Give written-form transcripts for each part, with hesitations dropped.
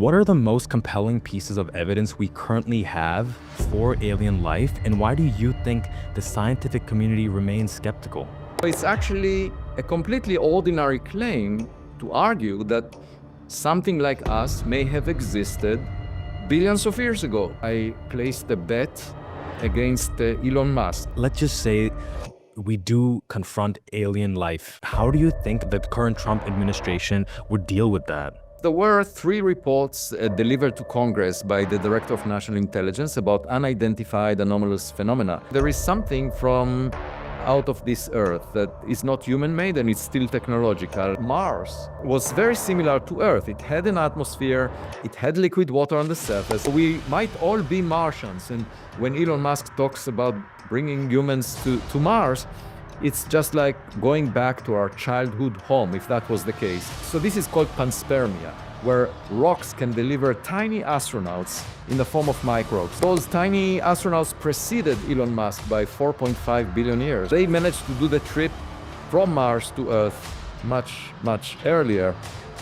What are the most compelling pieces of evidence we currently have for alien life, and why do you think the scientific community remains skeptical? It's actually a completely ordinary claim to argue that something like us may have existed billions of years ago. I placed a bet against Elon Musk. Let's just say we do confront alien life. How do you think the current Trump administration would deal with that? There were 3 reports delivered to Congress by the Director of National Intelligence about unidentified anomalous phenomena. There is something from out of this Earth that is not human-made and it's still technological. Mars was very similar to Earth. It had an atmosphere, it had liquid water on the surface. We might all be Martians, and when Elon Musk talks about bringing humans to Mars, it's just like going back to our childhood home, if that was the case. So this is called Panspermia, where rocks can deliver tiny astronauts in the form of microbes. Those tiny astronauts preceded Elon Musk by 4.5 billion years. They managed to do the trip from Mars to Earth much earlier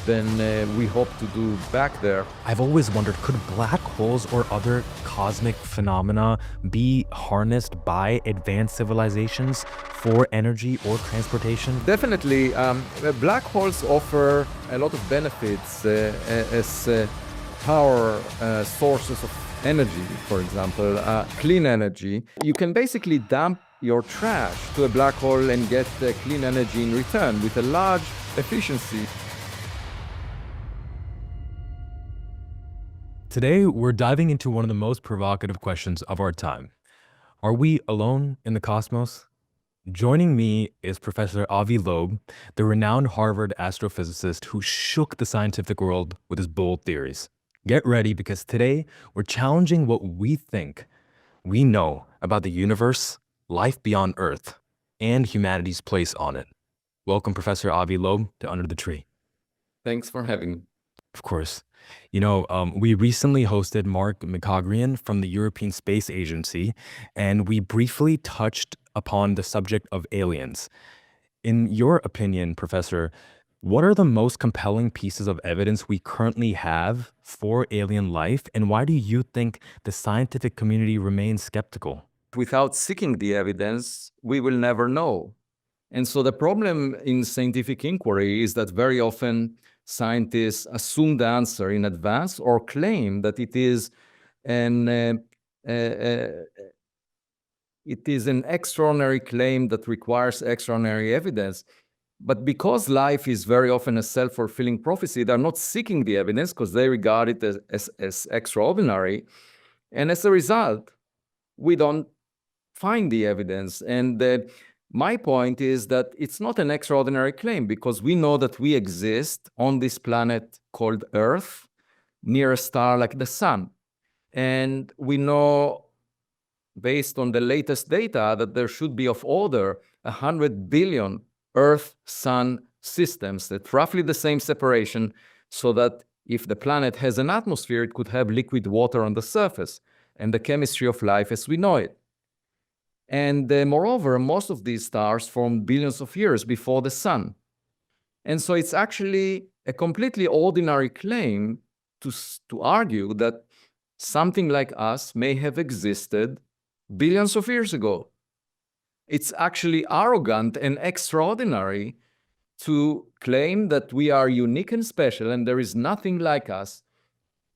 than we hope to do back there. I've always wondered, could black holes or other cosmic phenomena be harnessed by advanced civilizations for energy or transportation? Definitely. Black holes offer a lot of benefits as power sources of energy, for example, clean energy. You can basically dump your trash to a black hole and get clean energy in return with a large efficiency. Today, we're diving into one of the most provocative questions of our time. Are we alone in the cosmos? Joining me is Professor Avi Loeb, the renowned Harvard astrophysicist who shook the scientific world with his bold theories. Get ready, because today we're challenging what we think we know about the universe, life beyond Earth, and humanity's place on it. Welcome, Professor Avi Loeb, to Under the Tree. Thanks for having me. Of course. We recently hosted Mark McCogrian from the European Space Agency, and we briefly touched upon the subject of aliens. In your opinion, Professor, what are the most compelling pieces of evidence we currently have for alien life, and why do you think the scientific community remains skeptical? Without seeking the evidence, we will never know. And so the problem in scientific inquiry is that very often scientists assume the answer in advance or claim that it is an extraordinary claim that requires extraordinary evidence. But because life is very often a self-fulfilling prophecy, they're not seeking the evidence because they regard it as extraordinary. And as a result, we don't find the evidence. And my point is that it's not an extraordinary claim because we know that we exist on this planet called Earth, near a star like the Sun. And we know, based on the latest data, that there should be of order 100 billion Earth-Sun systems at roughly the same separation, so that if the planet has an atmosphere, it could have liquid water on the surface and the chemistry of life as we know it. And moreover, most of these stars formed billions of years before the Sun. And so it's actually a completely ordinary claim to argue that something like us may have existed billions of years ago. It's actually arrogant and extraordinary to claim that we are unique and special and there is nothing like us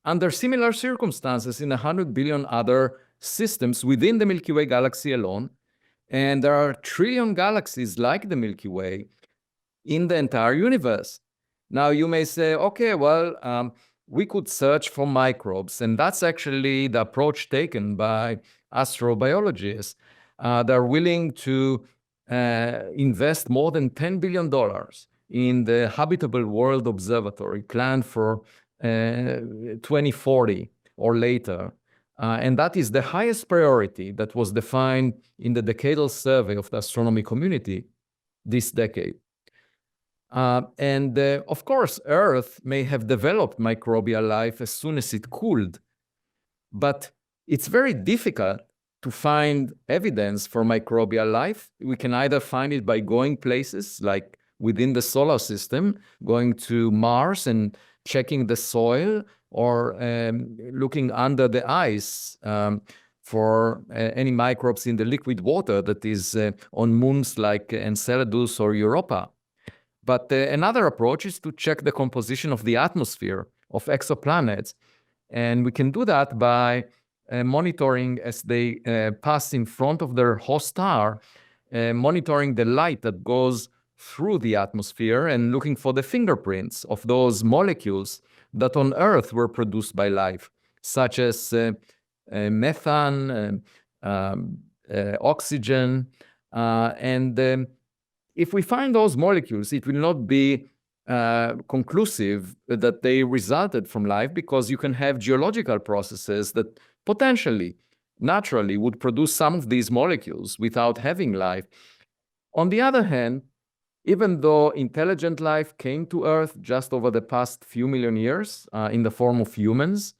under similar circumstances in 100 billion other systems within the Milky Way galaxy alone, and there are a trillion galaxies like the Milky Way in the entire universe. Now you may say, okay, well, we could search for microbes, and that's actually the approach taken by astrobiologists. They're willing to invest more than $10 billion in the Habitable World Observatory planned for 2040 or later. And that is the highest priority that was defined in the decadal survey of the astronomy community this decade. Of course, Earth may have developed microbial life as soon as it cooled, but it's very difficult to find evidence for microbial life. We can either find it by going places like within the solar system, going to Mars and checking the soil, or looking under the ice for any microbes in the liquid water that is on moons like Enceladus or Europa. But another approach is to check the composition of the atmosphere of exoplanets. And we can do that by monitoring as they pass in front of their host star, monitoring the light that goes through the atmosphere and looking for the fingerprints of those molecules that on Earth were produced by life, such as methane, oxygen, and if we find those molecules, it will not be conclusive that they resulted from life, because you can have geological processes that potentially, naturally, would produce some of these molecules without having life. On the other hand, even though intelligent life came to Earth just over the past few million years in the form of humans,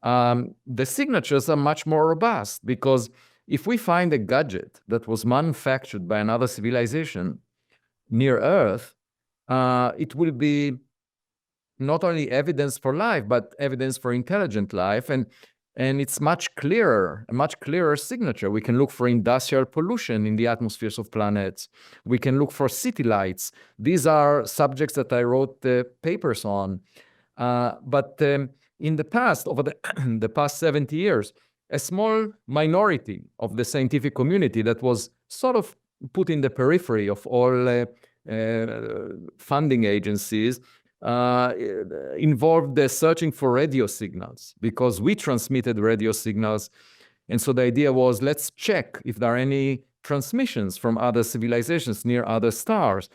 the signatures are much more robust, because if we find a gadget that was manufactured by another civilization near Earth, it will be not only evidence for life, but evidence for intelligent life. And it's much clearer, a much clearer signature. We can look for industrial pollution in the atmospheres of planets. We can look for city lights. These are subjects that I wrote papers on. But in the past, over the past 70 years, a small minority of the scientific community that was sort of put in the periphery of all funding agencies involved searching for radio signals, because we transmitted radio signals. And so the idea was, let's check if there are any transmissions from other civilizations near other stars.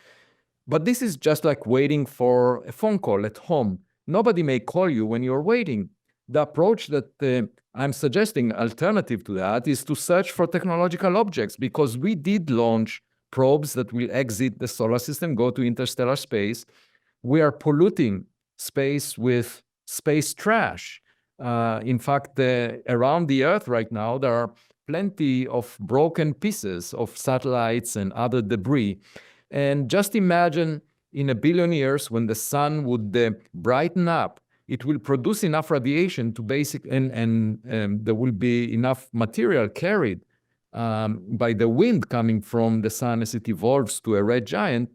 But this is just like waiting for a phone call at home. Nobody may call you when you're waiting. The approach that I'm suggesting, alternative to that, is to search for technological objects, because we did launch probes that will exit the solar system, go to interstellar space. We are polluting space with space trash. In fact, around the Earth right now, there are plenty of broken pieces of satellites and other debris. And just imagine in a billion years, when the sun would brighten up, it will produce enough radiation to and there will be enough material carried by the wind coming from the sun as it evolves to a red giant,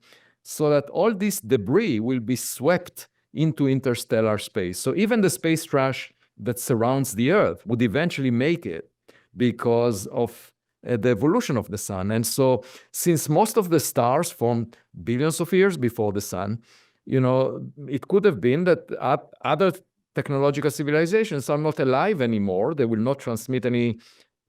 so that all this debris will be swept into interstellar space. So even the space trash that surrounds the Earth would eventually make it because of the evolution of the sun. And so since most of the stars formed billions of years before the sun, it could have been that other technological civilizations are not alive anymore. They will not transmit any.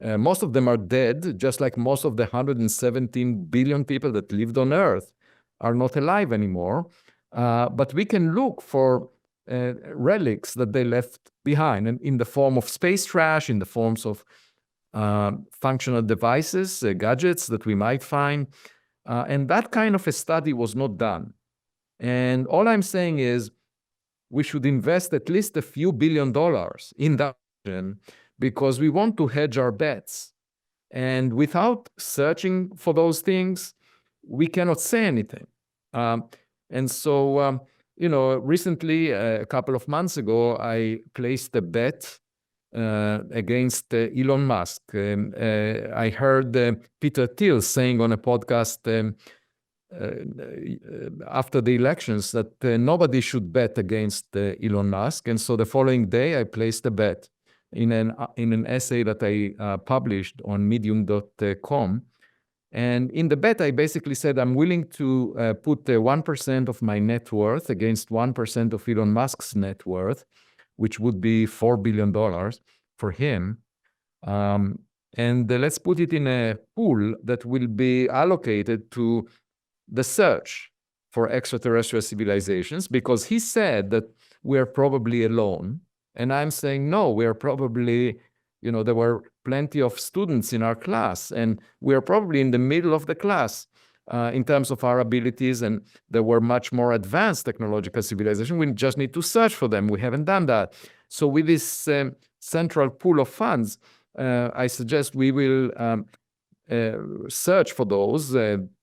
Most of them are dead, just like most of the 117 billion people that lived on Earth are not alive anymore. But we can look for relics that they left behind, and in the form of space trash, in the forms of functional devices, gadgets that we might find. And that kind of a study was not done. And all I'm saying is we should invest at least a few $1 billion in that, because we want to hedge our bets. And without searching for those things, we cannot say anything. And so, recently, a couple of months ago, I placed a bet against Elon Musk. I heard Peter Thiel saying on a podcast after the elections that nobody should bet against Elon Musk. And so the following day, I placed a bet in an essay that I published on medium.com. And in the bet, I basically said I'm willing to put 1% of my net worth against 1% of Elon Musk's net worth, which would be $4 billion for him. And let's put it in a pool that will be allocated to the search for extraterrestrial civilizations, because he said that we're probably alone. And I'm saying, no, we're probably, there were plenty of students in our class, and we're probably in the middle of the class in terms of our abilities, and there were much more advanced technological civilizations. We just need to search for them. We haven't done that. So with this central pool of funds, I suggest we will search for those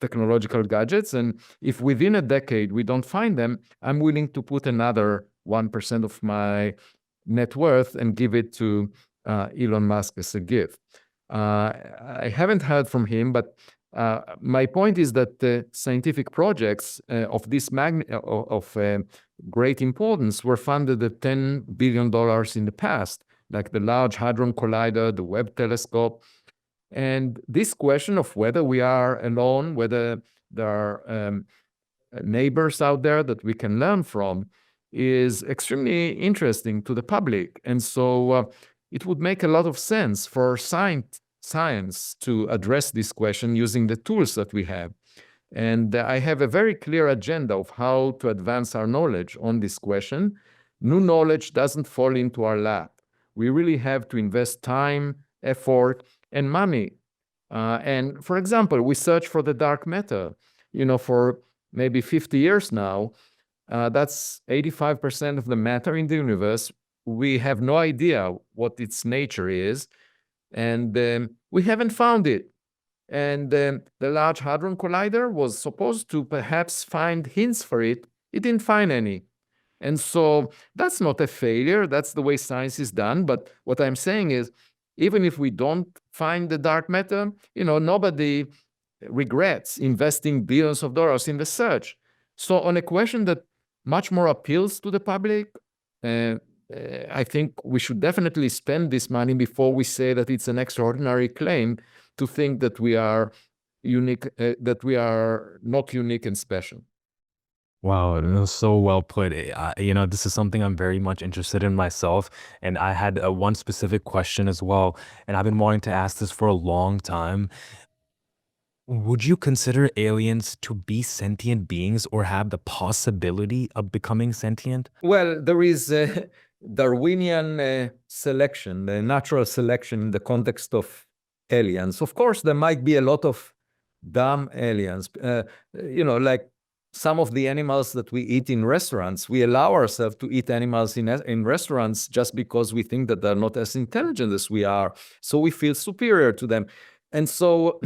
technological gadgets. And if within a decade we don't find them, I'm willing to put another 1% of my net worth and give it to Elon Musk as a gift. I haven't heard from him, but my point is that the scientific projects of this great importance were funded at $10 billion in the past, like the Large Hadron Collider, the Webb Telescope. And this question of whether we are alone, whether there are neighbors out there that we can learn from, is extremely interesting to the public. And so it would make a lot of sense for science to address this question using the tools that we have. And I have a very clear agenda of how to advance our knowledge on this question. New knowledge doesn't fall into our lap. We really have to invest time, effort, and money. And for example, we search for the dark matter, for maybe 50 years now. That's 85% of the matter in the universe. We have no idea what its nature is, and we haven't found it. And the Large Hadron Collider was supposed to perhaps find hints for it. It didn't find any. And so that's not a failure. That's the way science is done. But what I'm saying is, even if we don't find the dark matter, nobody regrets investing billions of dollars in the search. So on a question that much more appeals to the public, I think we should definitely spend this money before we say that it's an extraordinary claim to think that we are unique, that we are not unique and special. Wow, it was so well put. This is something I'm very much interested in myself, and I had one specific question as well, and I've been wanting to ask this for a long time. Would you consider aliens to be sentient beings or have the possibility of becoming sentient? Well, there is Darwinian selection, natural selection in the context of aliens. Of course, there might be a lot of dumb aliens, like some of the animals that we eat in restaurants. We allow ourselves to eat animals in restaurants just because we think that they're not as intelligent as we are. So we feel superior to them. And so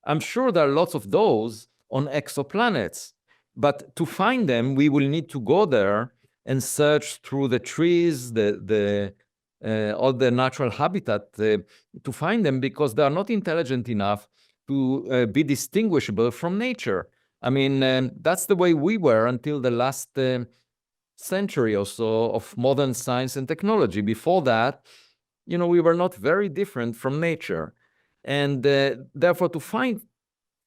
I'm sure there are lots of those on exoplanets. But to find them, we will need to go there and search through the trees, all the natural habitat to find them, because they are not intelligent enough to be distinguishable from nature. I mean, that's the way we were until the last century or so of modern science and technology. Before that, we were not very different from nature. And therefore, to find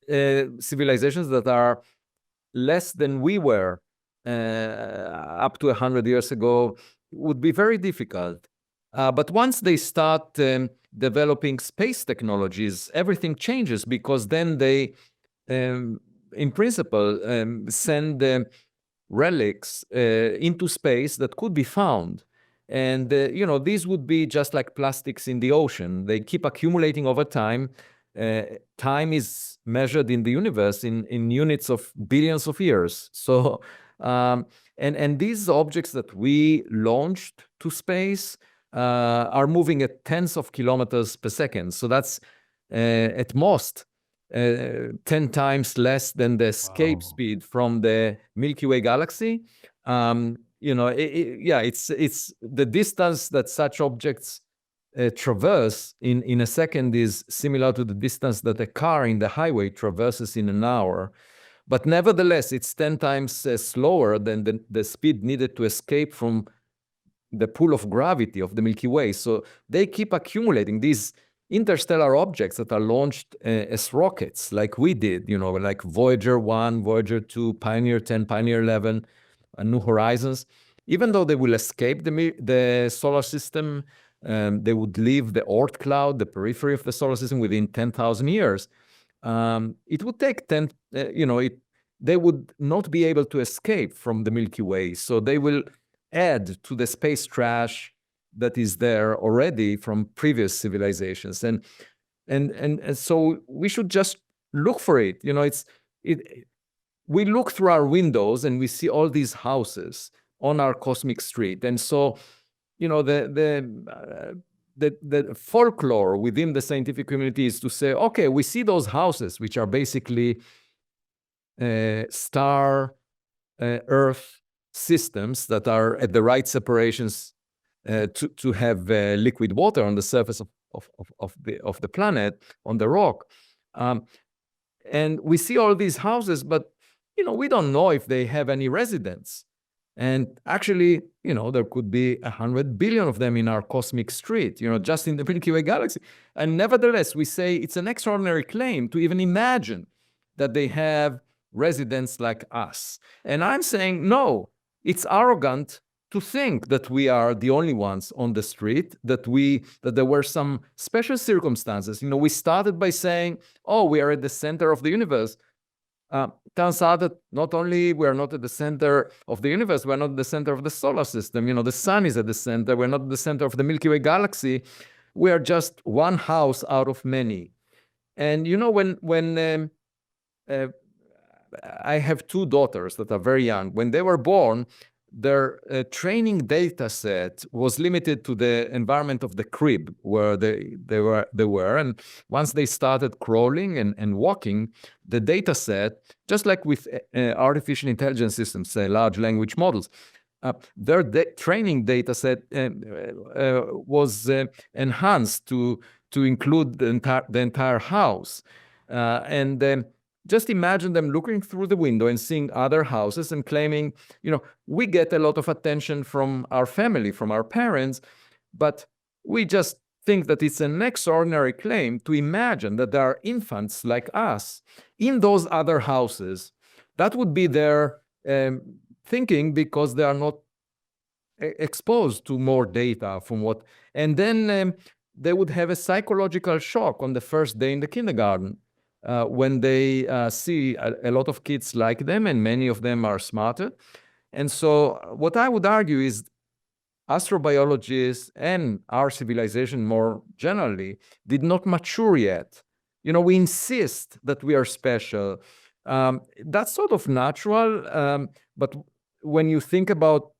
civilizations that are less than we were up to 100 years ago would be very difficult. But once they start developing space technologies, everything changes, because then they, in principle, send relics into space that could be found. And, these would be just like plastics in the ocean. They keep accumulating over time. Time is measured in the universe in units of billions of years. So, and these objects that we launched to space are moving at tens of kilometers per second. So that's at most 10 times less than the escape speed from the Milky Way galaxy. It's the distance that such objects traverse in a second is similar to the distance that a car in the highway traverses in an hour. But nevertheless, it's 10 times slower than the speed needed to escape from the pull of gravity of the Milky Way. So they keep accumulating these interstellar objects that are launched as rockets, like we did, like Voyager 1, Voyager 2, Pioneer 10, Pioneer 11, New Horizons. Even though they will escape the solar system, they would leave the Oort cloud, the periphery of the solar system, within 10,000 years. It would take they would not be able to escape from the Milky Way. So they will add to the space trash that is there already from previous civilizations. And so we should just look for it. We look through our windows and we see all these houses on our cosmic street. And so, the folklore within the scientific community is to say, okay, we see those houses, which are basically star Earth systems that are at the right separations to have liquid water on the surface of the planet, on the rock. And we see all these houses, but we don't know if they have any residents. And actually, there could be 100 billion of them in our cosmic street, just in the Milky Way galaxy. And nevertheless, we say it's an extraordinary claim to even imagine that they have residents like us. And I'm saying, no, it's arrogant to think that we are the only ones on the street, that there were some special circumstances. We started by saying, oh, we are at the center of the universe. Turns out that not only we are not at the center of the universe, we're not at the center of the solar system. The sun is at the center. We're not at the center of the Milky Way galaxy. We are just one house out of many. And when I have two daughters that are very young. When they were born, their training data set was limited to the environment of the crib where they were. And once they started crawling and walking, the data set, just like with artificial intelligence systems, say large language models, their training data set was enhanced to include the entire house. Just imagine them looking through the window and seeing other houses and claiming, we get a lot of attention from our family, from our parents, but we just think that it's an extraordinary claim to imagine that there are infants like us in those other houses. That would be their thinking, because they are not exposed to more data from what. And then they would have a psychological shock on the first day in the kindergarten. When they see a lot of kids like them, and many of them are smarter. And so what I would argue is astrobiologists and our civilization more generally did not mature yet. We insist that we are special. That's sort of natural, but when you think about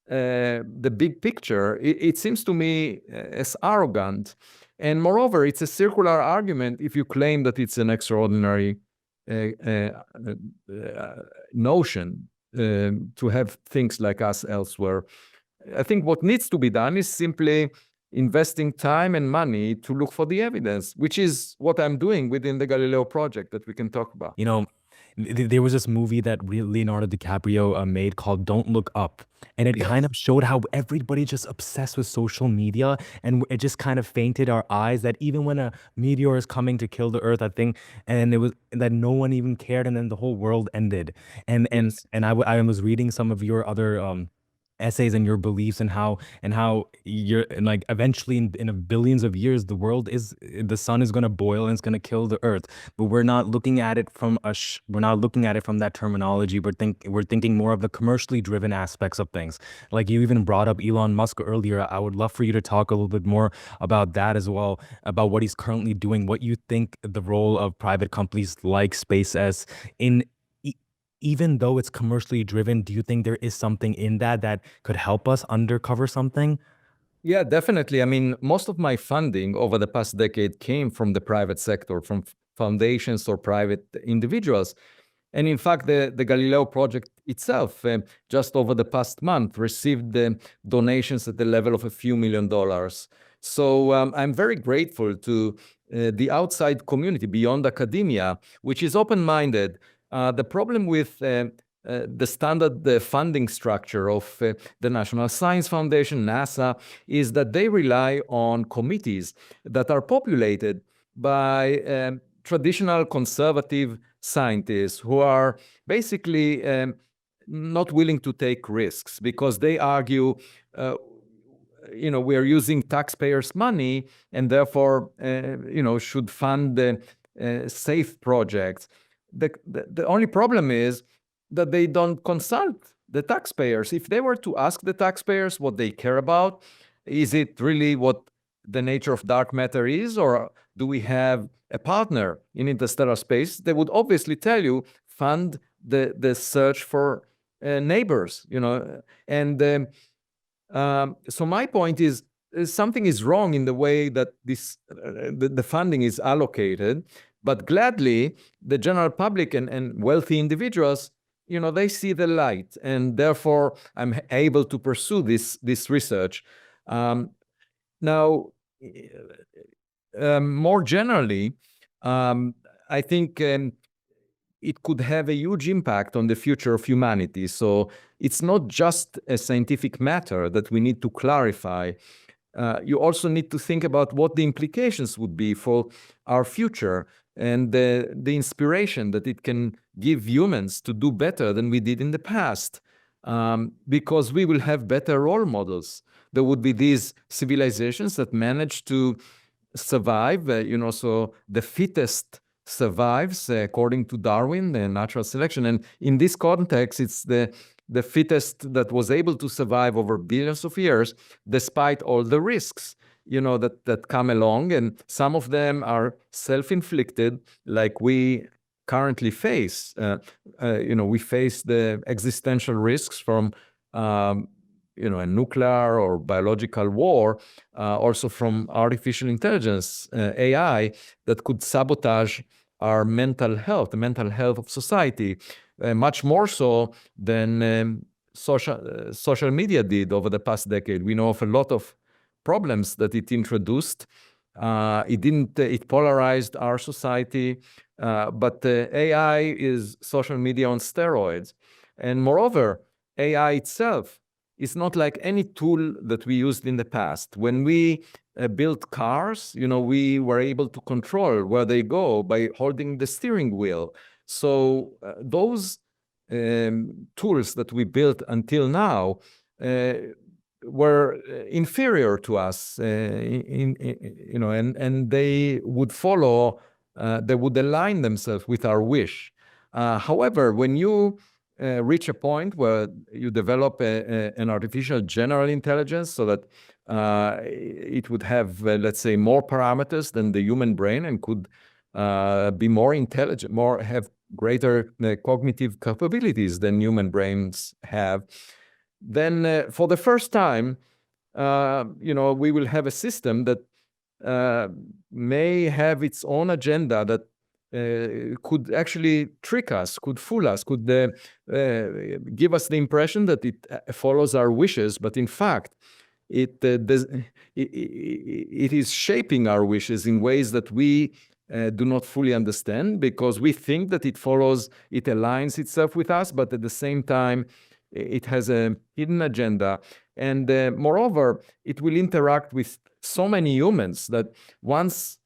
the big picture, it seems to me as arrogant. And moreover, it's a circular argument if you claim that it's an extraordinary notion to have things like us elsewhere. I think what needs to be done is simply investing time and money to look for the evidence, which is what I'm doing within the Galileo project that we can talk about. There was this movie that Leonardo DiCaprio made called Don't Look Up. And it kind of showed how everybody's just obsessed with social media. And it just kind of fainted our eyes that even when a meteor is coming to kill the Earth, I think, and it was that no one even cared. And then the whole world ended. And I was reading some of your other essays and your beliefs and how you're like eventually in billions of years the sun is going to boil and it's going to kill the Earth, but we're not looking at it from that terminology. We're thinking more of the commercially driven aspects of things. Like you even brought up Elon Musk earlier. I would love for you to talk a little bit more about that as well, about what he's currently doing, what you think the role of private companies like SpaceX in. Even though it's commercially driven, do you think there is something in that could help us uncover something? Yeah, definitely. I mean, most of my funding over the past decade came from the private sector, from foundations or private individuals. And in fact, the Galileo project itself, just over the past month, received donations at the level of a few $1 million. So I'm very grateful to the outside community beyond academia, which is open-minded. The problem with the standard funding structure of the National Science Foundation, NASA, is that they rely on committees that are populated by traditional conservative scientists who are basically not willing to take risks because they argue, we are using taxpayers' money and therefore, should fund safe projects. The only problem is that they don't consult the taxpayers. If they were to ask the taxpayers what they care about, is it really what the nature of dark matter is, or do we have a partner in interstellar space? They would obviously tell you, fund the search for neighbors, And so my point is, something is wrong in the way that the funding is allocated. But gladly, the general public and wealthy individuals, they see the light, and therefore I'm able to pursue this research. Now, more generally, I think it could have a huge impact on the future of humanity. So it's not just a scientific matter that we need to clarify. You also need to think about what the implications would be for our future and the inspiration that it can give humans to do better than we did in the past. Because we will have better role models. There would be these civilizations that manage to survive, so the fittest survives, according to Darwin, the natural selection. And in this context, it's the fittest that was able to survive over billions of years, despite all the risks, that come along. And some of them are self-inflicted, like we currently face. We face the existential risks from a nuclear or biological war, also from artificial intelligence, AI, that could sabotage our mental health, the mental health of society, much more so than social media did over the past decade. We know of a lot of problems that it introduced. It polarized our society, but AI is social media on steroids. And moreover, AI itself is not like any tool that we used in the past. When we built cars, we were able to control where they go by holding the steering wheel. So those tools that we built until now were inferior to us, and they would follow, they would align themselves with our wish. However, when you reach a point where you develop an artificial general intelligence so that it would have, let's say, more parameters than the human brain and could be more intelligent, have greater cognitive capabilities than human brains have, then for the first time, we will have a system that may have its own agenda that could actually trick us, could fool us, could give us the impression that it follows our wishes, but in fact, it is shaping our wishes in ways that we do not fully understand, because we think that it aligns itself with us, but at the same time, it has a hidden agenda. And moreover, it will interact with so many humans that once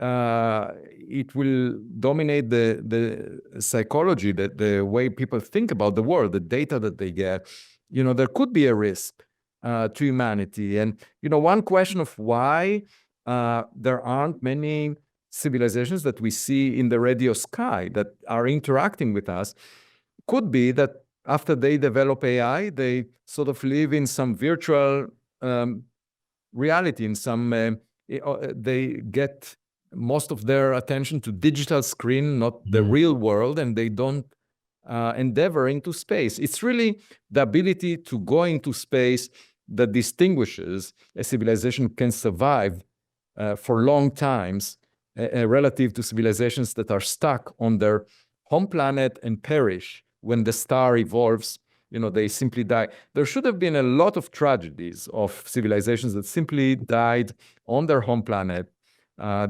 it will dominate the psychology, the way people think about the world, the data that they get, there could be a risk to humanity. And, one question of why there aren't many civilizations that we see in the radio sky that are interacting with us could be that after they develop AI, they sort of live in some virtual reality, in some, they get most of their attention to digital screen, not the real world, and they don't endeavor into space. It's really the ability to go into space that distinguishes a civilization can survive for long times relative to civilizations that are stuck on their home planet and perish. When the star evolves, they simply die. There should have been a lot of tragedies of civilizations that simply died on their home planet.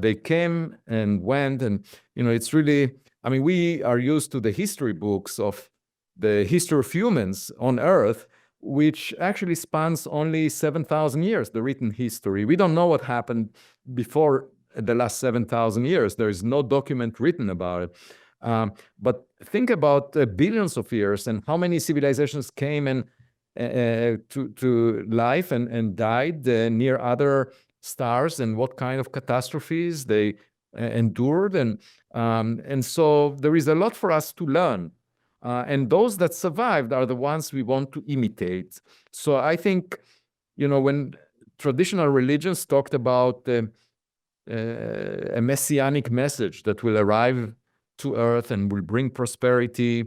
They came and went, and it's really, we are used to the history books of the history of humans on Earth, which actually spans only 7,000 years, the written history. We don't know what happened before the last 7,000 years. There is no document written about it. But think about billions of years and how many civilizations came and to life and died near other stars, and what kind of catastrophes they endured, and so there is a lot for us to learn, and those that survived are the ones we want to imitate. So I think, when traditional religions talked about a messianic message that will arrive to Earth and will bring prosperity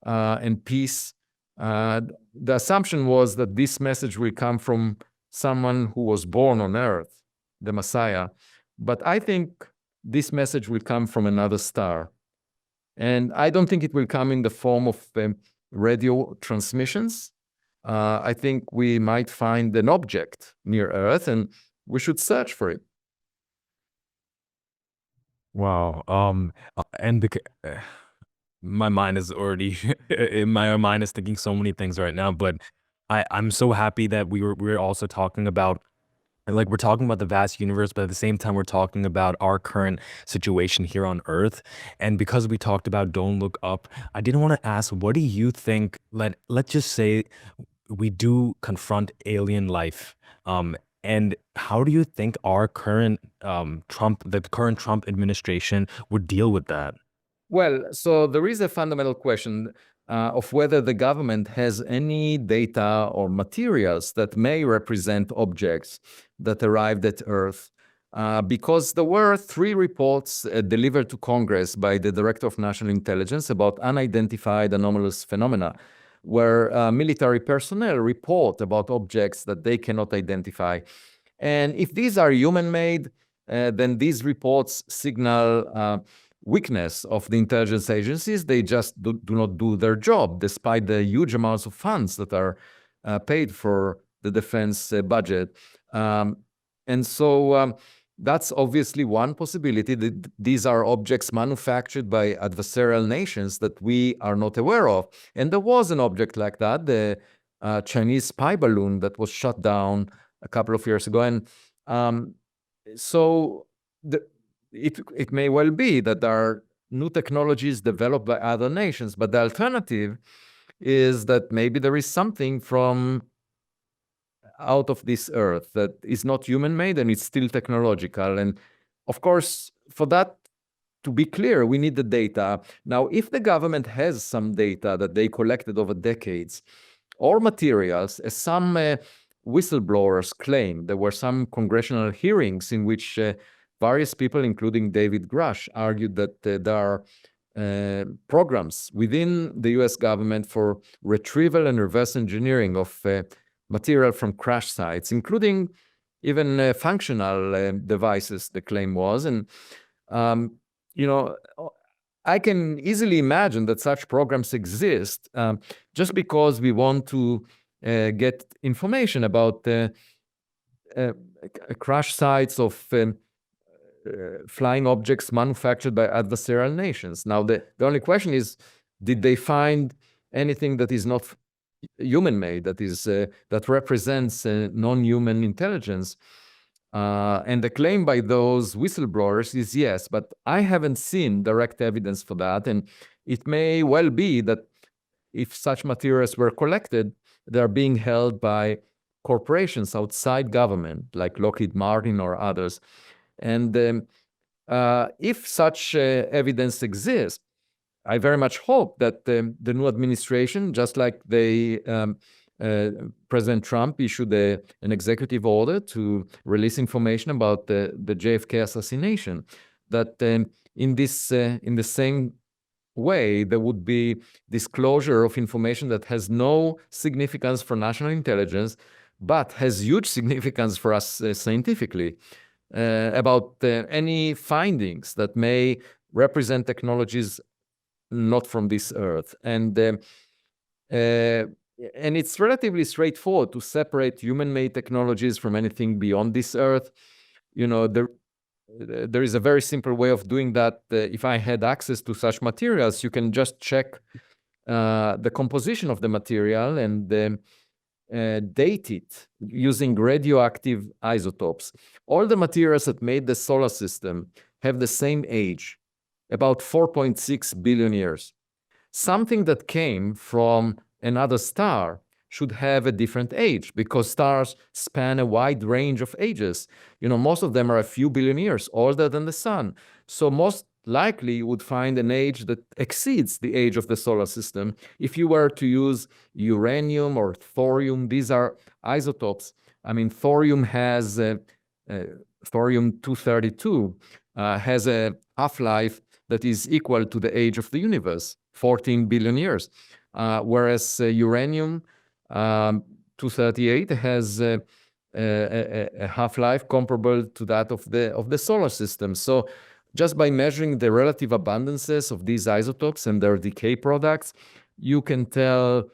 and peace, the assumption was that this message will come from someone who was born on Earth, the Messiah. But I think this message will come from another star. And I don't think it will come in the form of radio transmissions. I think we might find an object near Earth, and we should search for it. Wow. And my mind is already my mind is thinking so many things right now, but I'm so happy that we're also talking about, like, we're talking about the vast universe, but at the same time we're talking about our current situation here on Earth. And because we talked about Don't Look Up, I didn't want to ask, what do you think, let's just say we do confront alien life, and how do you think our current the current Trump administration would deal with that? Well, so there is a fundamental question of whether the government has any data or materials that may represent objects that arrived at Earth. Because there were 3 reports delivered to Congress by the Director of National Intelligence about unidentified anomalous phenomena, where military personnel report about objects that they cannot identify. And if these are human-made, then these reports signal weakness of the intelligence agencies. They just do not do their job, despite the huge amounts of funds that are paid for the defense budget. And so that's obviously one possibility. These are objects manufactured by adversarial nations that we are not aware of. And there was an object like that, the Chinese spy balloon that was shot down a couple of years ago. And so it may well be that there are new technologies developed by other nations, but the alternative is that maybe there is something from out of this earth that is not human-made and it's still technological. And of course, for that to be clear, we need the data. Now, if the government has some data that they collected over decades, or materials, as some whistleblowers claim, there were some congressional hearings in which various people, including David Grush, argued that there are programs within the US government for retrieval and reverse engineering of material from crash sites, including even functional devices, the claim was. And, you know, I can easily imagine that such programs exist just because we want to get information about crash sites of flying objects manufactured by adversarial nations. Now, the only question is, did they find anything that is not human-made, that represents non-human intelligence? And the claim by those whistleblowers is yes, but I haven't seen direct evidence for that. And it may well be that if such materials were collected, they're being held by corporations outside government, like Lockheed Martin or others. And if such evidence exists, I very much hope that the new administration, just like President Trump issued an executive order to release information about the JFK assassination, that in the same way, there would be disclosure of information that has no significance for national intelligence, but has huge significance for us scientifically, about any findings that may represent technologies not from this earth. And it's relatively straightforward to separate human-made technologies from anything beyond this earth. You know, there is a very simple way of doing that. If I had access to such materials, you can just check the composition of the material and date it using radioactive isotopes. All the materials that made the solar system have the same age, about 4.6 billion years. Something that came from another star should have a different age, because stars span a wide range of ages. You know, most of them are a few billion years older than the sun. So most likely you would find an age that exceeds the age of the solar system. If you were to use uranium or thorium, these are isotopes. I mean, thorium has thorium-232 has a half-life that is equal to the age of the universe, 14 billion years. Whereas uranium-238 has a half-life comparable to that of the solar system. So just by measuring the relative abundances of these isotopes and their decay products, you can tell,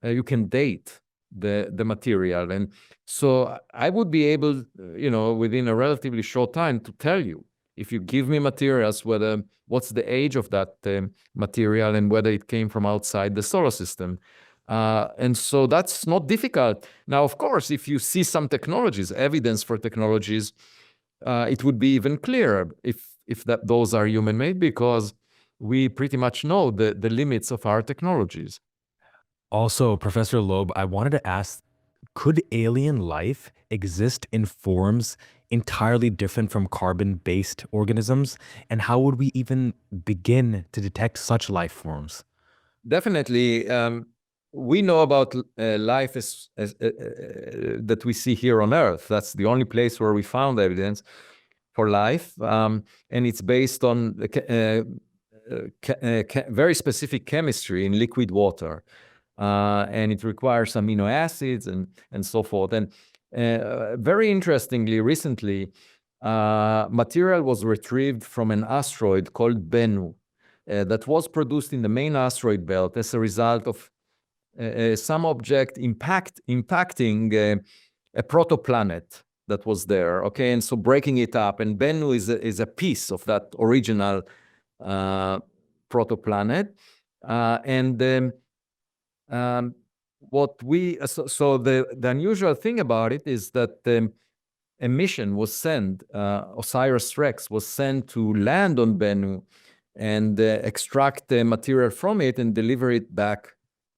you can date the material. And so I would be able, within a relatively short time to tell you, if you give me materials, what's the age of that material and whether it came from outside the solar system. And so that's not difficult. Now, of course, if you see some technologies, evidence for technologies, it would be even clearer if those are human-made, because we pretty much know the limits of our technologies. Also, Professor Loeb, I wanted to ask, could alien life exist in forms entirely different from carbon-based organisms? And how would we even begin to detect such life forms? Definitely. We know about life that we see here on Earth. That's the only place where we found evidence for life. And it's based on very specific chemistry in liquid water. And it requires amino acids and so forth. And very interestingly, recently, material was retrieved from an asteroid called Bennu that was produced in the main asteroid belt as a result of some object impacting a protoplanet that was there. Okay, and so breaking it up, and Bennu is a piece of that original protoplanet, and the unusual thing about it is that a mission was sent, OSIRIS-REx was sent to land on Bennu and extract the material from it and deliver it back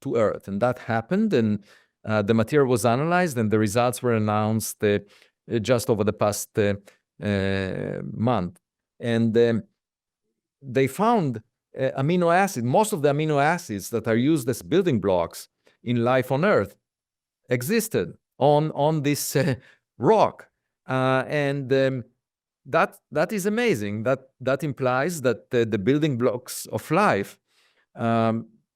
to Earth. And that happened, and the material was analyzed, and the results were announced just over the past month. And they found amino acid. Most of the amino acids that are used as building blocks in life on Earth existed on this rock. And that is amazing. That implies that the building blocks of life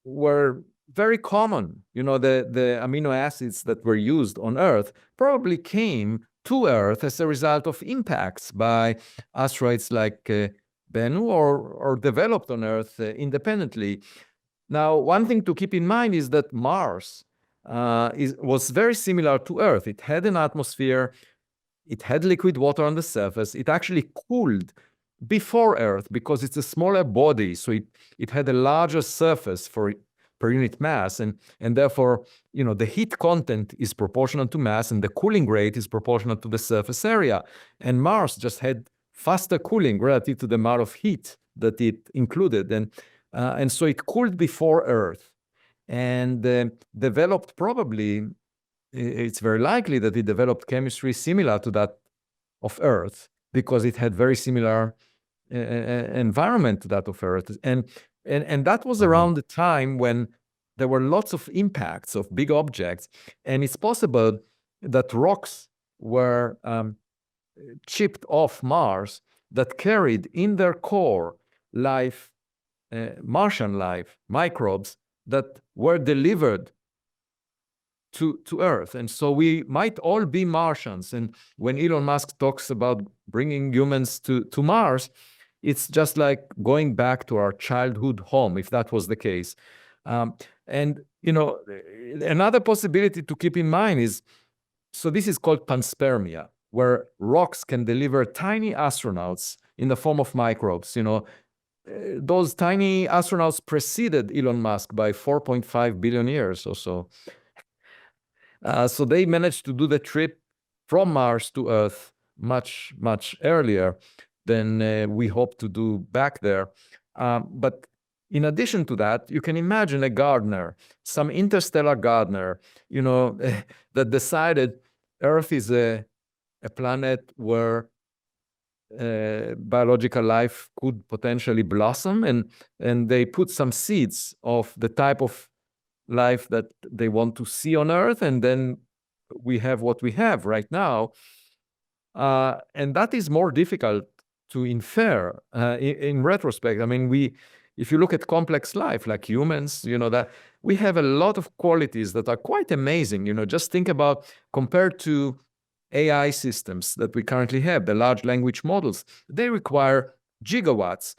were very common. The amino acids that were used on Earth probably came to Earth as a result of impacts by asteroids like Bennu, or developed on Earth independently. Now, one thing to keep in mind is that Mars was very similar to Earth. It had an atmosphere. It had liquid water on the surface. It actually cooled before Earth because it's a smaller body, so it had a larger surface per unit mass, and therefore, the heat content is proportional to mass, and the cooling rate is proportional to the surface area. And Mars just had faster cooling relative to the amount of heat that it included, and so it cooled before Earth, and developed probably. It's very likely that it developed chemistry similar to that of Earth because it had very similar environment to that of Earth. And that was around the time when there were lots of impacts of big objects. And it's possible that rocks were chipped off Mars that carried in their core life, Martian life, microbes that were delivered to Earth. And so we might all be Martians. And when Elon Musk talks about bringing humans to Mars, it's just like going back to our childhood home, if that was the case. And another possibility to keep in mind is, so this is called panspermia, where rocks can deliver tiny astronauts in the form of microbes. Those tiny astronauts preceded Elon Musk by 4.5 billion years or so. So they managed to do the trip from Mars to Earth much, much earlier than we hope to do back there. But in addition to that, you can imagine a gardener, some interstellar gardener, that decided Earth is a planet where biological life could potentially blossom, and they put some seeds of the type of life that they want to see on Earth, and then we have what we have right now. And that is more difficult to infer in retrospect. I mean, if you look at complex life like humans, that we have a lot of qualities that are quite amazing. Just think about, compared to AI systems that we currently have, the large language models, they require gigawatts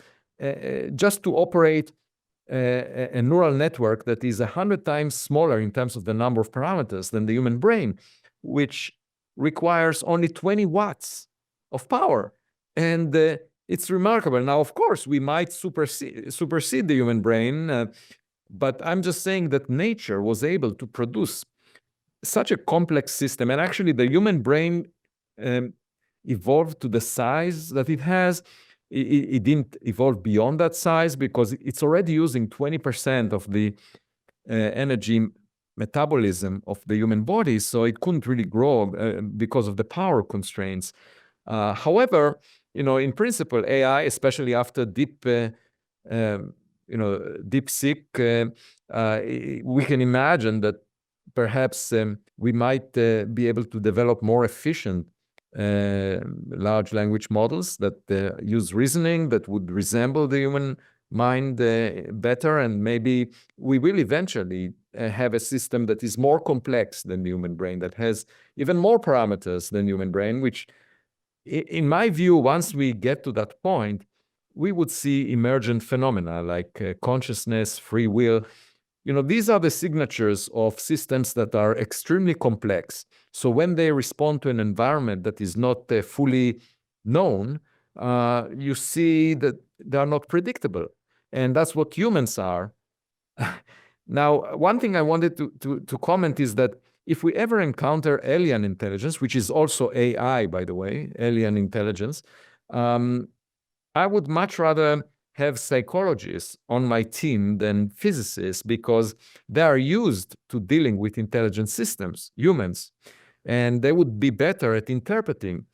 just to operate a neural network that is 100 times smaller in terms of the number of parameters than the human brain, which requires only 20 watts of power. And it's remarkable. Now, of course, we might supersede the human brain, but I'm just saying that nature was able to produce such a complex system. And actually, the human brain evolved to the size that it has. It didn't evolve beyond that size because it's already using 20% of the energy metabolism of the human body, so it couldn't really grow because of the power constraints. However, in principle, AI, especially after DeepSeek, we can imagine that perhaps we might be able to develop more efficient large language models that use reasoning that would resemble the human mind better, and maybe we will eventually have a system that is more complex than the human brain, that has even more parameters than human brain, which in my view, once we get to that point, we would see emergent phenomena like consciousness, free will. These are the signatures of systems that are extremely complex. So when they respond to an environment that is not fully known, you see that they are not predictable. And that's what humans are. Now, one thing I wanted to comment is that if we ever encounter alien intelligence, which is also AI, by the way, alien intelligence, I would much rather have psychologists on my team than physicists, because they are used to dealing with intelligent systems, humans, and they would be better at interpreting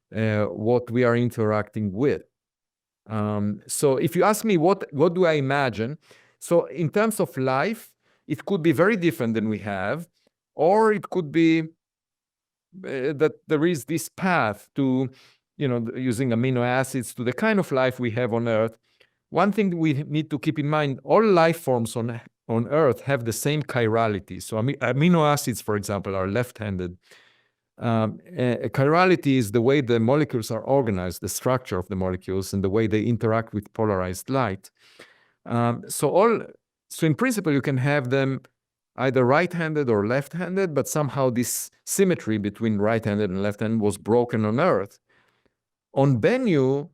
what we are interacting with. So if you ask me what do I imagine, so in terms of life, it could be very different than we have, or it could be that there is this path to, using amino acids, to the kind of life we have on Earth. One thing we need to keep in mind, all life forms on Earth have the same chirality. So amino acids, for example, are left-handed. Chirality is the way the molecules are organized, the structure of the molecules, and the way they interact with polarized light. So in principle, you can have them either right-handed or left-handed, but somehow this symmetry between right-handed and left-handed was broken on Earth. On Bennu,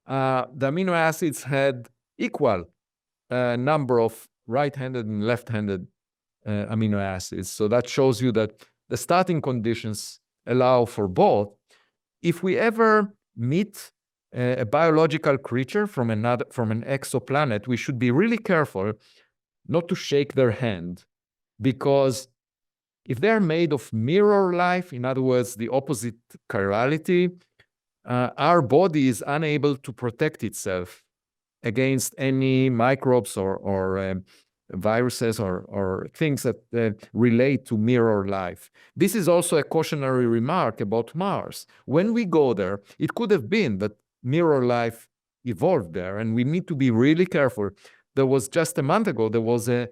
the amino acids had equal number of right-handed and left-handed amino acids. So that shows you that the starting conditions allow for both. If we ever meet a biological creature from an exoplanet, we should be really careful not to shake their hand, because if they're made of mirror life, in other words, the opposite chirality, our body is unable to protect itself against any microbes or viruses or things that relate to mirror life. This is also a cautionary remark about Mars. When we go there, it could have been that mirror life evolved there, and we need to be really careful. There was just a month ago, there was an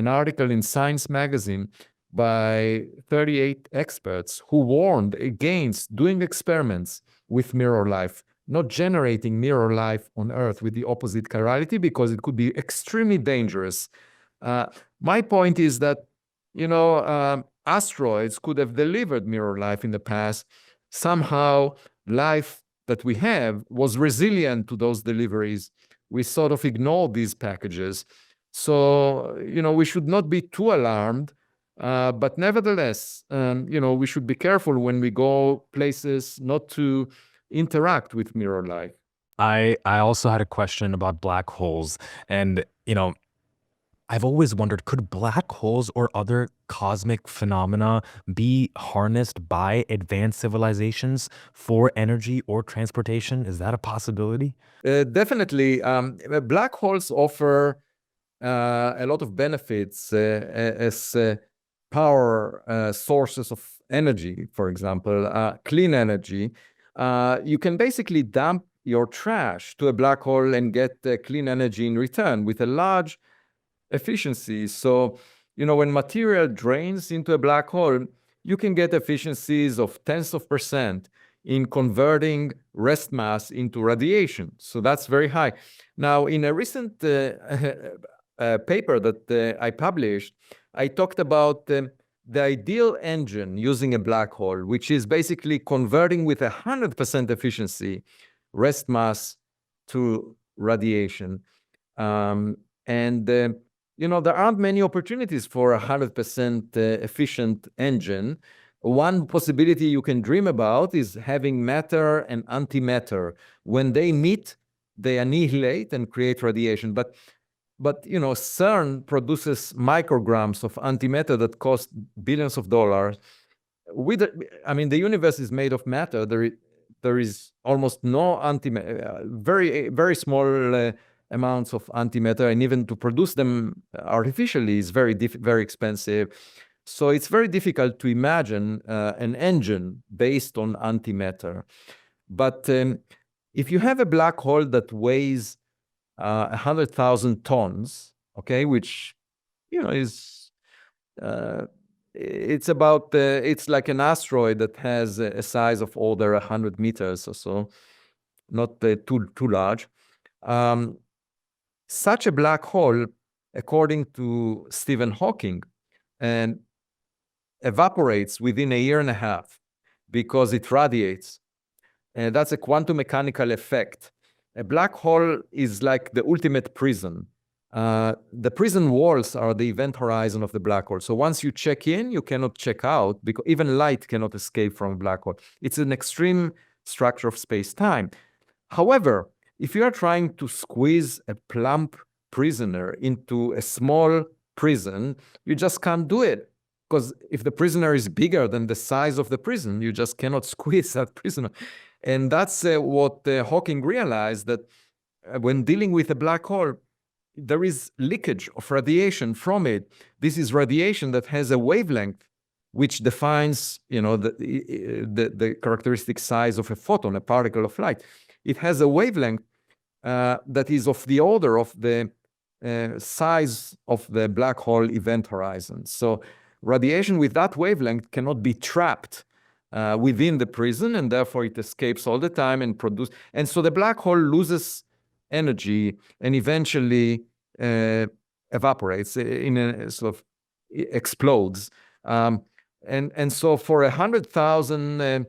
article in Science magazine by 38 experts who warned against doing experiments with mirror life, not generating mirror life on Earth with the opposite chirality, because it could be extremely dangerous. My point is that, asteroids could have delivered mirror life in the past. Somehow, life that we have was resilient to those deliveries. We sort of ignored these packages. So, we should not be too alarmed. But nevertheless, we should be careful when we go places not to interact with mirror life. I also had a question about black holes, and I've always wondered, could black holes or other cosmic phenomena be harnessed by advanced civilizations for energy or transportation? Is that a possibility? Definitely. Black holes offer a lot of benefits as power sources of energy, for example, clean energy. You can basically dump your trash to a black hole and get clean energy in return with a large efficiency. So, when material drains into a black hole, you can get efficiencies of tens of percent in converting rest mass into radiation. So that's very high. Now, in a recent paper that I published, I talked about the ideal engine using a black hole, which is basically converting with 100% efficiency rest mass to radiation. There aren't many opportunities for a 100% efficient engine. One possibility you can dream about is having matter and antimatter. When they meet, they annihilate and create radiation. But CERN produces micrograms of antimatter that cost billions of dollars. The universe is made of matter. There is almost no antimatter, very small amounts of antimatter, and even to produce them artificially is very expensive. So it's very difficult to imagine an engine based on antimatter. But if you have a black hole that weighs 100,000 tons, okay, which is it's like an asteroid that has a size of order 100 meters or so, not too large. Such a black hole, according to Stephen Hawking, and evaporates within a year and a half because it radiates. And that's a quantum mechanical effect. A black hole is like the ultimate prison. The prison walls are the event horizon of the black hole. So once you check in, you cannot check out, because even light cannot escape from a black hole. It's an extreme structure of space-time. However, if you are trying to squeeze a plump prisoner into a small prison, you just can't do it. Because if the prisoner is bigger than the size of the prison, you just cannot squeeze that prisoner. And that's what Hawking realized, that when dealing with a black hole, there is leakage of radiation from it. This is radiation that has a wavelength which defines, the characteristic size of a photon, a particle of light. It has a wavelength that is of the order of the size of the black hole event horizon. So radiation with that wavelength cannot be trapped within the prison, and therefore it escapes all the time and produces. And so the black hole loses energy and eventually evaporates, in a sort of explodes. And so for 100,000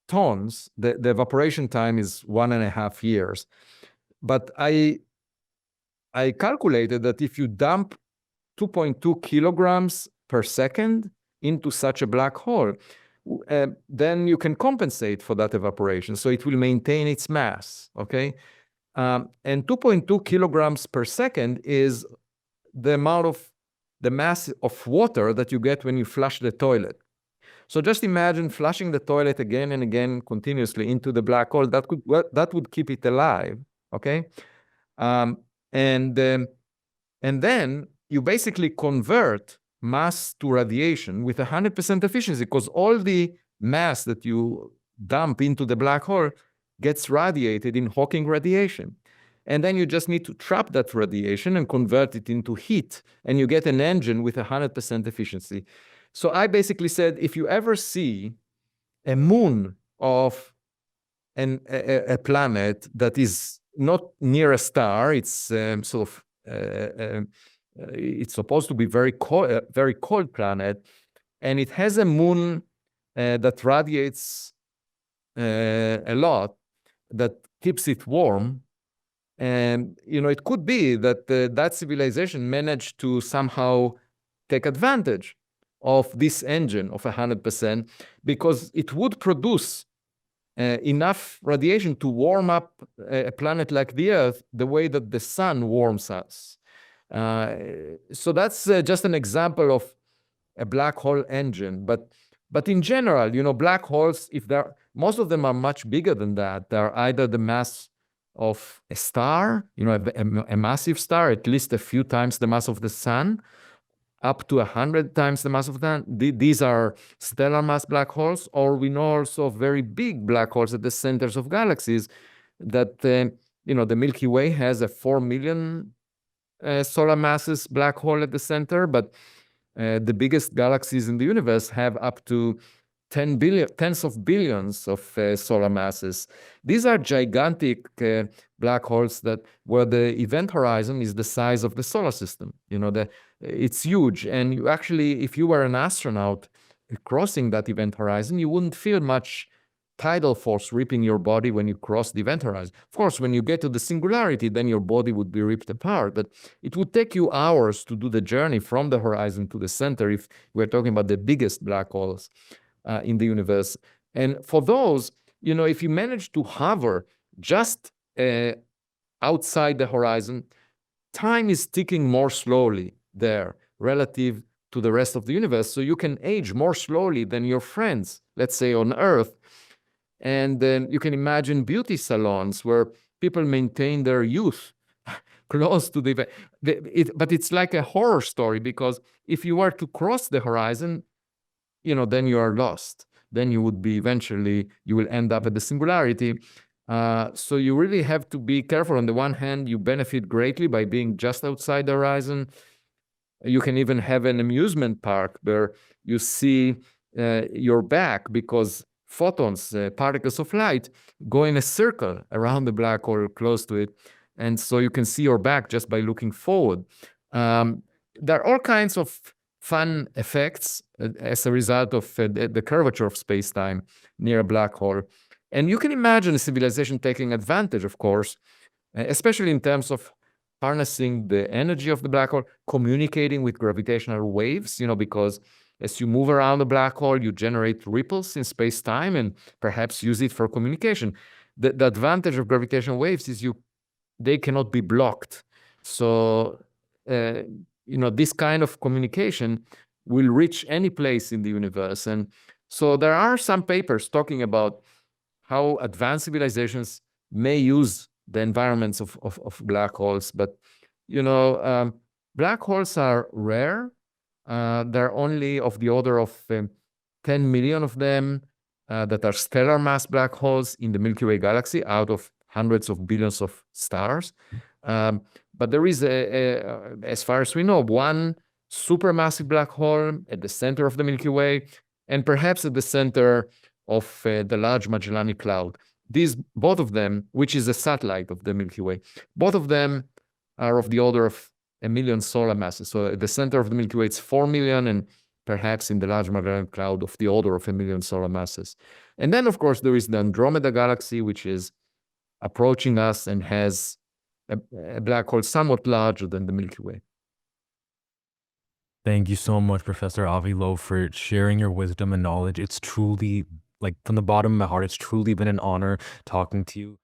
tons, the evaporation time is 1.5 years. But I calculated that if you dump 2.2 kilograms per second into such a black hole, then you can compensate for that evaporation. So it will maintain its mass, okay? And 2.2 kilograms per second is the amount of the mass of water that you get when you flush the toilet. So just imagine flushing the toilet again and again continuously into the black hole. That would keep it alive, okay? And then you basically convert mass to radiation with 100% efficiency, because all the mass that you dump into the black hole gets radiated in Hawking radiation. And then you just need to trap that radiation and convert it into heat, and you get an engine with 100% efficiency. So I basically said, if you ever see a moon of a planet that is not near a star, it's it's supposed to be very cold planet, and it has a moon that radiates a lot, that keeps it warm. And it could be that that civilization managed to somehow take advantage of this engine of 100%, because it would produce enough radiation to warm up a planet like the Earth the way that the sun warms us. So that's just an example of a black hole engine. But in general, black holes, most of them are much bigger than that. They're either the mass of a star, a massive star, at least a few times the mass of the sun, up to 100 times the mass of the sun. These are stellar mass black holes, or we know also of very big black holes at the centers of galaxies that, the Milky Way has a 4 million solar masses black hole at the center, but the biggest galaxies in the universe have up to tens of billions of solar masses. These are gigantic black holes where the event horizon is the size of the solar system. It's huge. And you actually, if you were an astronaut crossing that event horizon, you wouldn't feel much tidal force ripping your body when you cross the event horizon. Of course, when you get to the singularity, then your body would be ripped apart. But it would take you hours to do the journey from the horizon to the center if we're talking about the biggest black holes in the universe. And for those, if you manage to hover just outside the horizon, time is ticking more slowly there relative to the rest of the universe. So you can age more slowly than your friends, let's say on Earth. And then you can imagine beauty salons where people maintain their youth close to the event. But it's like a horror story, because if you were to cross the horizon, then you are lost. Then you would be you will end up at the singularity. So you really have to be careful. On the one hand, you benefit greatly by being just outside the horizon. You can even have an amusement park where you see your back, because photons, particles of light, go in a circle around the black hole close to it. And so you can see your back just by looking forward. There are all kinds of fun effects as a result of the curvature of space-time near a black hole. And you can imagine a civilization taking advantage, of course, especially in terms of harnessing the energy of the black hole, communicating with gravitational waves, because as you move around the black hole, you generate ripples in space-time and perhaps use it for communication. The advantage of gravitational waves is they cannot be blocked. So, this kind of communication will reach any place in the universe. And so there are some papers talking about how advanced civilizations may use the environments of black holes. But, black holes are rare. There are only of the order of 10 million of them that are stellar mass black holes in the Milky Way galaxy out of hundreds of billions of stars. But there is, as far as we know, one supermassive black hole at the center of the Milky Way, and perhaps at the center of the Large Magellanic Cloud. Both of them, which is a satellite of the Milky Way, both of them are of the order of 1 million solar masses. So at the center of the Milky Way, it's 4 million, and perhaps in the Large Magellanic Cloud of the order of 1 million solar masses. And then, of course, there is the Andromeda Galaxy, which is approaching us and has a black hole somewhat larger than the Milky Way. Thank you so much, Professor Avi Loeb, for sharing your wisdom and knowledge. It's truly, from the bottom of my heart, it's truly been an honor talking to you.